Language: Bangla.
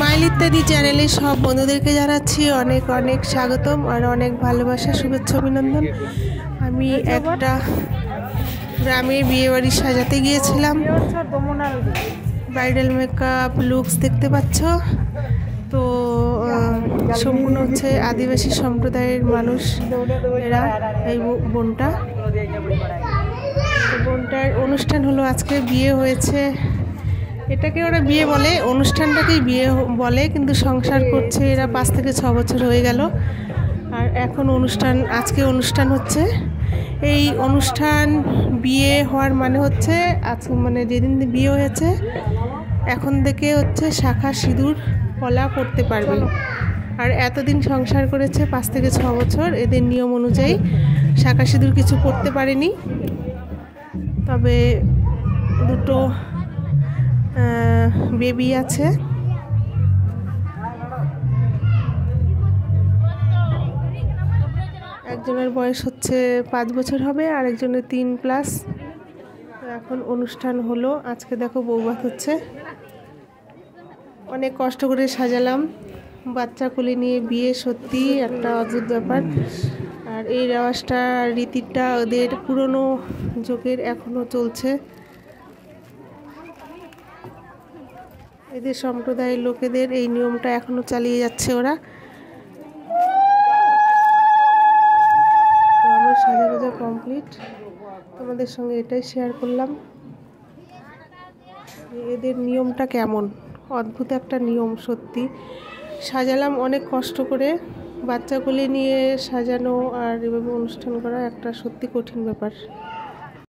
স্মাইল ইত্যাদি চ্যানেলে সব বন্ধুদেরকে জানাচ্ছি অনেক অনেক স্বাগতম আর অনেক ভালোবাসা, শুভেচ্ছা, অভিনন্দন। আমি একটা গ্রামে বিয়েবাড়ি সাজাতে গিয়েছিলাম। ব্রাইডাল মেকআপ লুকস দেখতে পাচ্ছ তো সম্পূর্ণ হচ্ছে আদিবাসী সম্প্রদায়ের মানুষ এরা। এই বোনটার অনুষ্ঠান হলো, আজকে বিয়ে হয়েছে। এটাকে ওরা বিয়ে বলে, অনুষ্ঠানটাকেই বিয়ে বলে, কিন্তু সংসার করছে এরা 5 থেকে 6 বছর হয়ে গেল। আর এখন আজকে অনুষ্ঠান হচ্ছে। এই অনুষ্ঠান বিয়ে হওয়ার মানে হচ্ছে আজকে, মানে যেদিন বিয়ে হয়েছে এখন থেকে হচ্ছে শাখা সিঁদুর পলা করতে পারবে। আর এতদিন সংসার করেছে 5 থেকে 6 বছর, এদের নিয়ম অনুযায়ী শাখা সিঁদুর কিছু করতে পারেনি। তবে দুটো বেবি আছে। একজনের বয়স হচ্ছে 5 বছর হবে, আর একজনের 3+। এখন অনুষ্ঠান হলো, আজকে দেখো বৌভাত হচ্ছে। অনেক কষ্ট করে সাজালাম, বাচ্চা কোলে নিয়ে বিয়ে সত্যি একটা অদ্ভুত ব্যাপার। আর এই রেওয়াজটা, রীতিটা ওদের পুরনো যুগের, এখনও চলছে। এদের সম্প্রদায়ের লোকেদের এই নিয়মটা এখনও চালিয়ে যাচ্ছে ওরা। তো আমার সাজাগোজা কমপ্লিট, তোমাদের সঙ্গে এটাই শেয়ার করলাম। এদের নিয়মটা কেমন অদ্ভুত একটা নিয়ম সত্যি। সাজালাম অনেক কষ্ট করে, বাচ্চা কোলে নিয়ে সাজানো আর এভাবে অনুষ্ঠান করা একটা সত্যি কঠিন ব্যাপার।